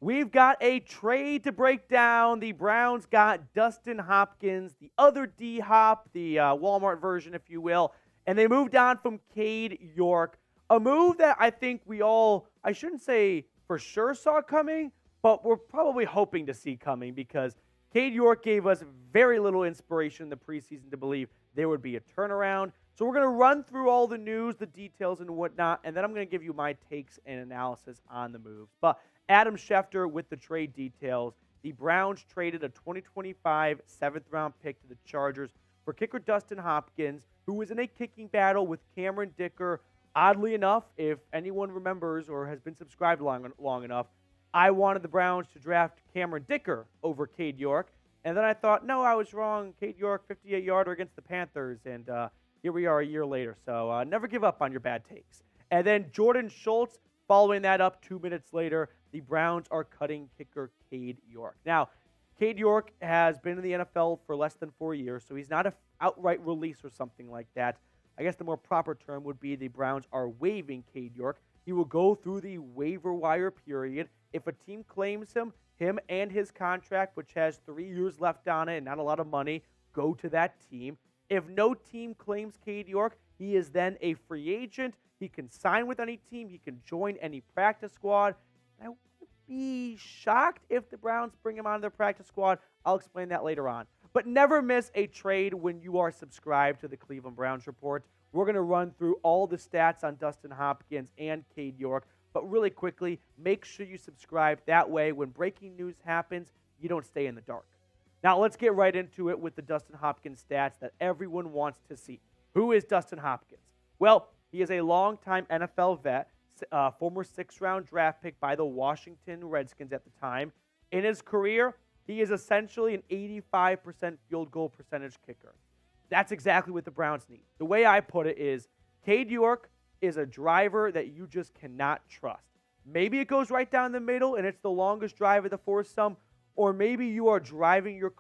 We've got a trade to break down. The Browns got Dustin Hopkins, the other D-Hop, the Walmart version, if you will, and they moved on from Cade York, a move that I think we all, I shouldn't say for sure saw coming, but we're probably hoping to see coming because Cade York gave us very little inspiration in the preseason to believe there would be a turnaround. So we're going to run through all the news, the details, and whatnot, and then I'm going to give you my takes and analysis on the moves. But Adam Schefter with the trade details. The Browns traded a 2025 seventh-round pick to the Chargers for kicker Dustin Hopkins, who was in a kicking battle with Cameron Dicker. Oddly enough, if anyone remembers or has been subscribed long enough, I wanted the Browns to draft Cameron Dicker over Cade York. And then I thought, no, I was wrong. Cade York, 58-yarder against the Panthers. And here we are a year later. So never give up on your bad takes. And then Jordan Schultz, following that up 2 minutes later, the Browns are cutting kicker Cade York. Now, Cade York has been in the NFL for less than 4 years, so he's not an outright release or something like that. I guess the more proper term would be the Browns are waiving Cade York. He will go through the waiver wire period. If a team claims him and his contract, which has 3 years left on it and not a lot of money, go to that team. If no team claims Cade York, he is then a free agent. He can sign with any team. He can join any practice squad. I would be shocked if the Browns bring him onto their practice squad. I'll explain that later on. But never miss a trade when you are subscribed to the Cleveland Browns Report. We're going to run through all the stats on Dustin Hopkins and Cade York. But really quickly, make sure you subscribe. That way, when breaking news happens, you don't stay in the dark. Now, let's get right into it with the Dustin Hopkins stats that everyone wants to see. Who is Dustin Hopkins? Well, he is a longtime NFL vet, former sixth-round draft pick by the Washington Redskins at the time. In his career, he is essentially an 85% field goal percentage kicker. That's exactly what the Browns need. The way I put it is, Cade York is a driver that you just cannot trust. Maybe it goes right down the middle and it's the longest drive of the foursome, or maybe you are driving your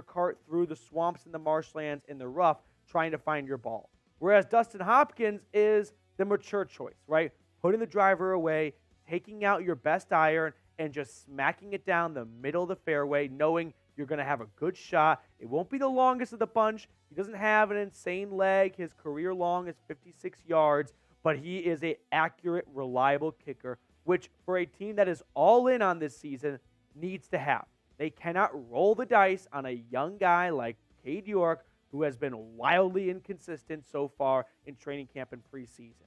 cart through the swamps and the marshlands in the rough trying to find your ball. Whereas Dustin Hopkins is the mature choice, right? Putting the driver away, taking out your best iron, and just smacking it down the middle of the fairway, knowing you're going to have a good shot. It won't be the longest of the bunch. He doesn't have an insane leg. His career long is 56 yards, but he is an accurate, reliable kicker, which for a team that is all in on this season needs to have. They cannot roll the dice on a young guy like Cade York, who has been wildly inconsistent so far in training camp and preseason.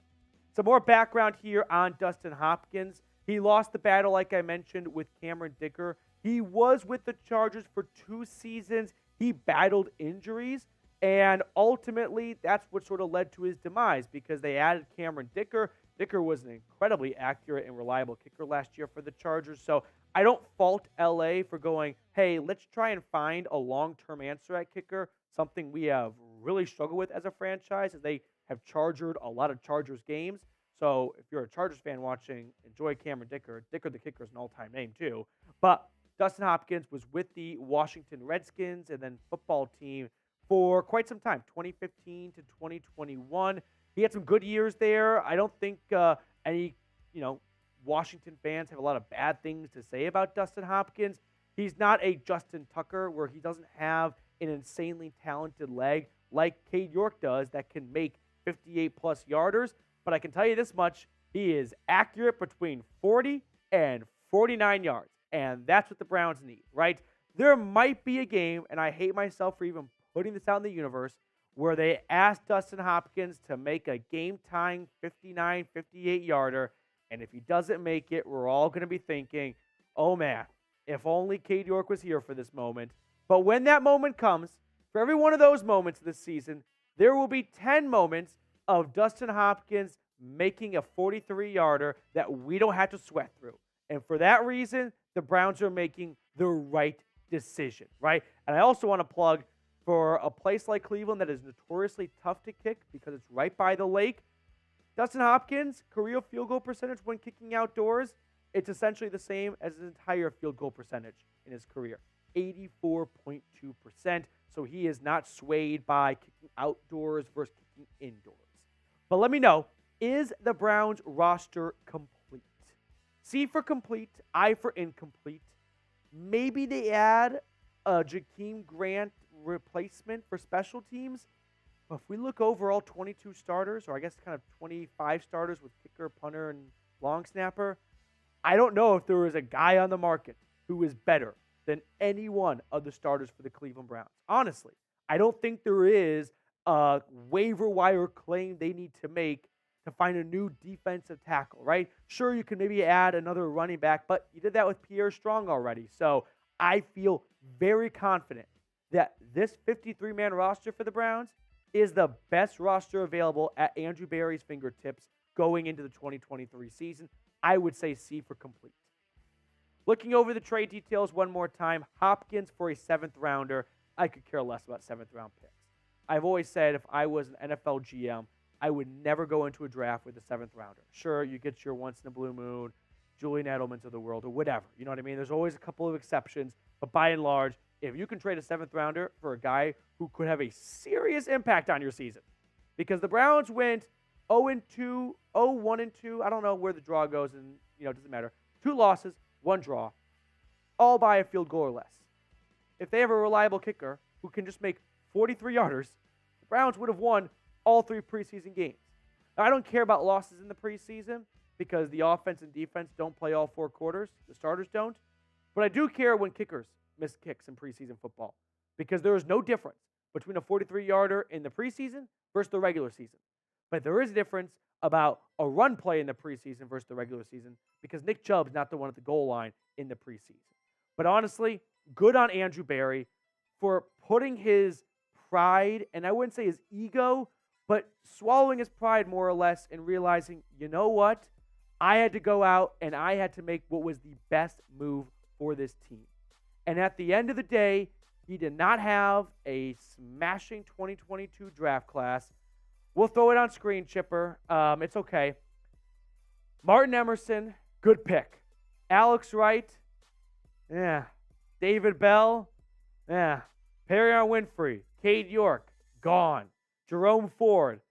Some more background here on Dustin Hopkins. He lost the battle, like I mentioned, with Cameron Dicker. He was with the Chargers for 2 seasons. He battled injuries, and ultimately, that's what sort of led to his demise because they added Cameron Dicker. Dicker was an incredibly accurate and reliable kicker last year for the Chargers, so I don't fault LA for going, hey, let's try and find a long-term answer at kicker, something we have really struggled with as a franchise, as they have chargered a lot of Chargers games. So if you're a Chargers fan watching, enjoy Cameron Dicker. Dicker the kicker is an all-time name too. But Dustin Hopkins was with the Washington Redskins and then football team for quite some time, 2015 to 2021. He had some good years there. I don't think any, Washington fans have a lot of bad things to say about Dustin Hopkins. He's not a Justin Tucker where he doesn't have an insanely talented leg like Cade York does that can make 58-plus yarders. But I can tell you this much, he is accurate between 40 and 49 yards. And that's what the Browns need, right? There might be a game, and I hate myself for even putting this out in the universe, where they asked Dustin Hopkins to make a game-tying 59, 58-yarder. And if he doesn't make it, we're all going to be thinking, oh, man, if only Cade York was here for this moment. But when that moment comes, for every one of those moments this season, there will be 10 moments of Dustin Hopkins making a 43-yarder that we don't have to sweat through. And for that reason, the Browns are making the right decision, right? And I also want to plug for a place like Cleveland that is notoriously tough to kick because it's right by the lake. Dustin Hopkins, career field goal percentage when kicking outdoors, it's essentially the same as his entire field goal percentage in his career, 84.2%. So he is not swayed by kicking outdoors versus kicking indoors. But let me know, is the Browns roster complete? C for complete, I for incomplete. Maybe they add a Jakeem Grant replacement for special teams. But if we look overall, 22 starters, or I guess kind of 25 starters with kicker, punter, and long snapper, I don't know if there is a guy on the market who is better than any one of the starters for the Cleveland Browns. Honestly, I don't think there is a waiver wire claim they need to make to find a new defensive tackle, right? Sure, you can maybe add another running back, but you did that with Pierre Strong already. So I feel very confident that this 53-man roster for the Browns is the best roster available at Andrew Berry's fingertips going into the 2023 season. I would say C for complete. Looking over the trade details one more time, Hopkins for a 7th rounder. I could care less about 7th round picks. I've always said if I was an NFL GM, I would never go into a draft with a 7th rounder. Sure, you get your once in a blue moon, Julian Edelmans of the world, or whatever. You know what I mean? There's always a couple of exceptions, but by and large, if you can trade a 7th rounder for a guy who could have a serious impact on your season, because the Browns went 0-2, 0-1-2. I don't know where the draw goes, and it doesn't matter. 2 losses, 1 draw, all by a field goal or less. If they have a reliable kicker who can just make 43-yarders, the Browns would have won all 3 preseason games. Now, I don't care about losses in the preseason because the offense and defense don't play all 4 quarters. The starters don't. But I do care when kickers miss kicks in preseason football because there is no difference between a 43-yarder in the preseason versus the regular season. But there is a difference about a run play in the preseason versus the regular season because Nick Chubb's not the one at the goal line in the preseason. But honestly, good on Andrew Berry for putting his pride, and I wouldn't say his ego, but swallowing his pride more or less and realizing, you know what? I had to go out and I had to make what was the best move for this team. And at the end of the day, he did not have a smashing 2022 draft class. We'll throw it on screen, Chipper. It's okay. Martin Emerson, good pick. Alex Wright, yeah. David Bell, yeah. Perrion Winfrey, Cade York, gone. Jerome Ford,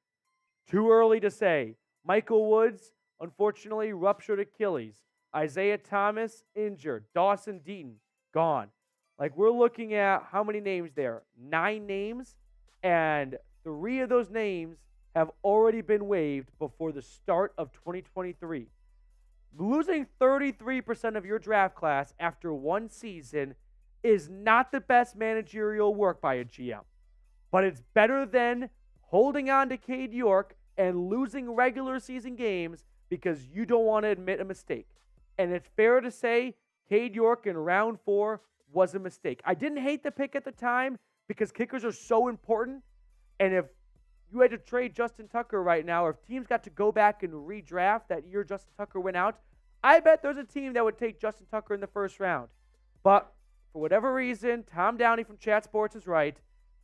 too early to say. Michael Woods, unfortunately, ruptured Achilles. Isaiah Thomas, injured. Dawson Deaton, gone. Like, we're looking at how many names there? 9 names, and 3 of those names have already been waived before the start of 2023. Losing 33% of your draft class after 1 season is not the best managerial work by a GM, but it's better than holding on to Cade York and losing regular season games because you don't want to admit a mistake. And it's fair to say Cade York in round 4 was a mistake. I didn't hate the pick at the time because kickers are so important. And if you had to trade Justin Tucker right now, or if teams got to go back and redraft that year Justin Tucker went out, I bet there's a team that would take Justin Tucker in the first round. But for whatever reason, Tom Downey from Chat Sports is right.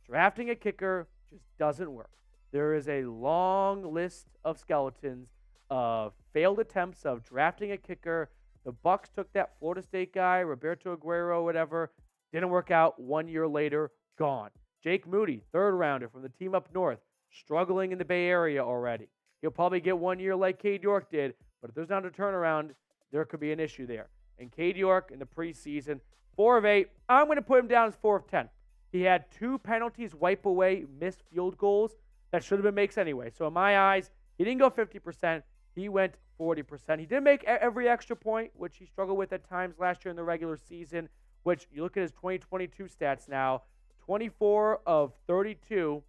Drafting a kicker just doesn't work. There is a long list of skeletons of failed attempts of drafting a kicker. The Bucs took that Florida State guy, Roberto Aguero, whatever. Didn't work out. 1 year later, gone. Jake Moody, 3rd rounder from the team up north, struggling in the Bay Area already. He'll probably get 1 year like Cade York did, but if there's not a turnaround, there could be an issue there. And Cade York in the preseason, 4 of 8. I'm going to put him down as 4 of 10. He had 2 penalties wipe away missed field goals that should have been makes anyway. So in my eyes, he didn't go 50%. He went 40%. He did make every extra point, which he struggled with at times last year in the regular season, which you look at his 2022 stats now, 24 of 32,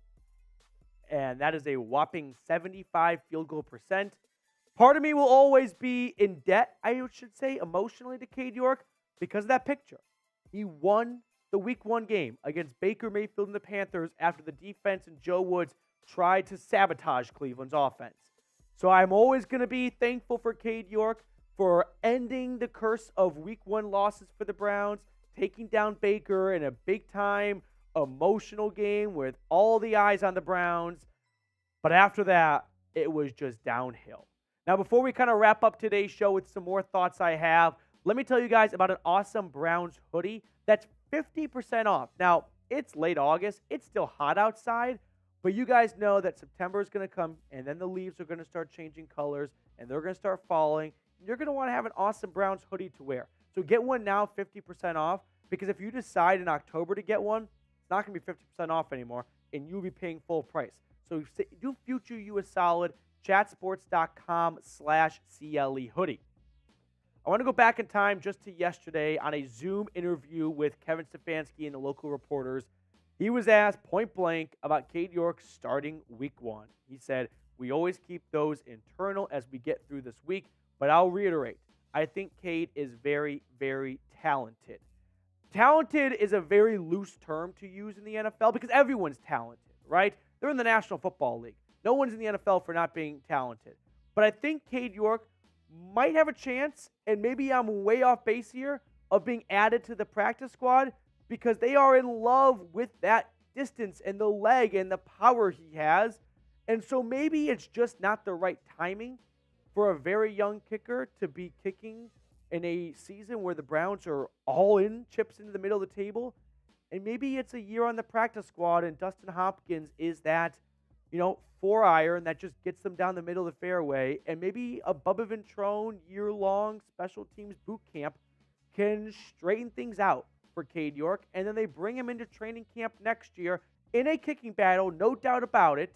and that is a whopping 75 field goal percent. Part of me will always be in debt, I should say, emotionally to Cade York because of that picture. He won the Week 1 game against Baker Mayfield and the Panthers after the defense and Joe Woods tried to sabotage Cleveland's offense. So I'm always going to be thankful for Cade York for ending the curse of Week 1 losses for the Browns, taking down Baker in a big-time emotional game with all the eyes on the Browns. But after that, it was just downhill. Now, before we kind of wrap up today's show with some more thoughts I have, let me tell you guys about an awesome Browns hoodie that's 50% off. Now, it's late August. It's still hot outside. But you guys know that September is going to come, and then the leaves are going to start changing colors, and they're going to start falling. you're going to want to have an awesome Browns hoodie to wear. So get one now, 50% off, because if you decide in October to get one, it's not going to be 50% off anymore, and you'll be paying full price. So do future you a solid, chatsports.com/CLE hoodie. I want to go back in time just to yesterday on a Zoom interview with Kevin Stefanski and the local reporters. He was asked point blank about Cade York starting week 1. He said, "We always keep those internal as we get through this week, but I'll reiterate, I think Cade is very, very talented." Talented is a very loose term to use in the NFL because everyone's talented, right? They're in the National Football League. No one's in the NFL for not being talented. But I think Cade York might have a chance, and maybe I'm way off base here, of being added to the practice squad because they are in love with that distance and the leg and the power he has. And so maybe it's just not the right timing for a very young kicker to be kicking in a season where the Browns are all in, chips into the middle of the table. And maybe it's a year on the practice squad and Dustin Hopkins is that, 4-iron that just gets them down the middle of the fairway. And maybe a Bubba Ventrone year-long special teams boot camp can straighten things out for Cade York. And then they bring him into training camp next year in a kicking battle, no doubt about it.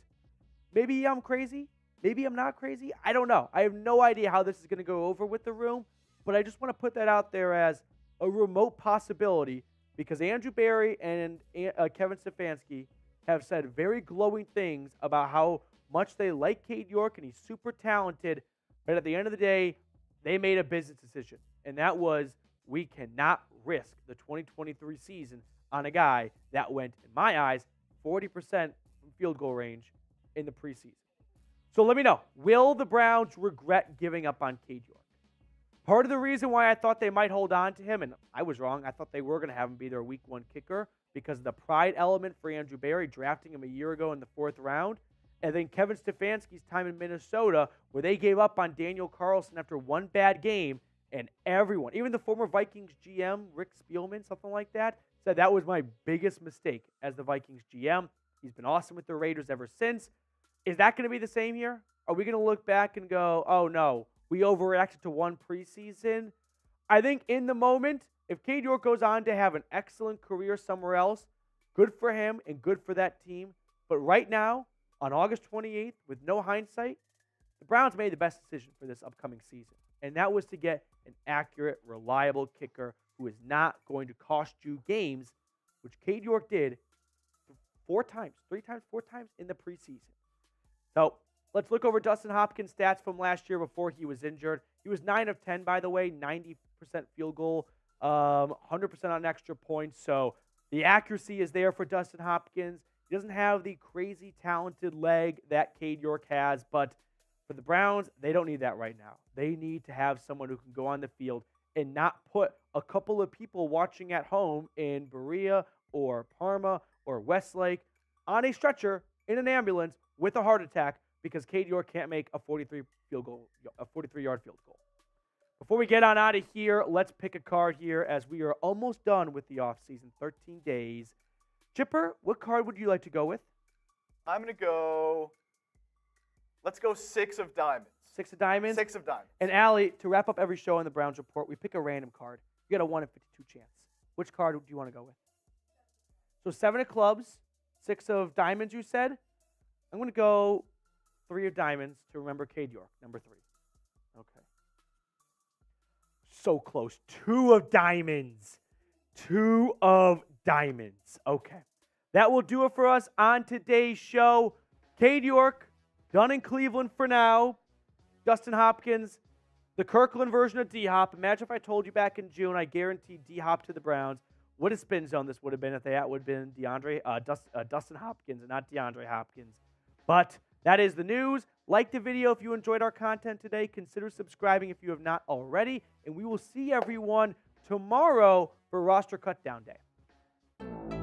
Maybe I'm crazy. Maybe I'm not crazy. I don't know. I have no idea how this is going to go over with the room. But I just want to put that out there as a remote possibility because Andrew Berry and Kevin Stefanski have said very glowing things about how much they like Cade York and he's super talented. But at the end of the day, they made a business decision. And that was we cannot risk the 2023 season on a guy that went, in my eyes, 40% from field goal range in the preseason. So let me know, will the Browns regret giving up on Cade York? Part of the reason why I thought they might hold on to him, and I was wrong, I thought they were going to have him be their week 1 kicker because of the pride element for Andrew Berry, drafting him a year ago in the 4th round. And then Kevin Stefanski's time in Minnesota where they gave up on Daniel Carlson after one bad game, and everyone, even the former Vikings GM, Rick Spielman, something like that, said that was my biggest mistake as the Vikings GM. He's been awesome with the Raiders ever since. Is that going to be the same here? Are we going to look back and go, oh no, we overreacted to one preseason? I think in the moment, if Cade York goes on to have an excellent career somewhere else, good for him and good for that team. But right now, on August 28th, with no hindsight, the Browns made the best decision for this upcoming season. And that was to get an accurate, reliable kicker who is not going to cost you games, which Cade York did 4 times in the preseason. So let's look over Dustin Hopkins' stats from last year before he was injured. He was 9 of 10, by the way, 90% field goal, 100% on extra points. So the accuracy is there for Dustin Hopkins. He doesn't have the crazy talented leg that Cade York has, but for the Browns, they don't need that right now. They need to have someone who can go on the field and not put a couple of people watching at home in Berea or Parma or Westlake on a stretcher in an ambulance with a heart attack because Cade York can't make a 43-yard field goal. Before we get on out of here, let's pick a card here as we are almost done with the offseason, 13 days. Chipper, what card would you like to go with? I'm going to go, let's go 6 of diamonds. 6 of diamonds? 6 of diamonds. And Allie, to wrap up every show on the Browns Report, we pick a random card. You got a 1 in 52 chance. Which card do you want to go with? So 7 of clubs, 6 of diamonds, you said? I'm going to go 3 of diamonds to remember Cade York, number 3. Okay. So close. 2 of diamonds. 2 of diamonds. Okay. That will do it for us on today's show. Cade York, done in Cleveland for now. Dustin Hopkins, the Kirkland version of D-Hop. Imagine if I told you back in June I guaranteed D-Hop to the Browns. What a spin zone this would have been if that would have been Dustin Hopkins and not DeAndre Hopkins. But that is the news. Like the video if you enjoyed our content today. Consider subscribing if you have not already. And we will see everyone tomorrow for Roster Cutdown Day.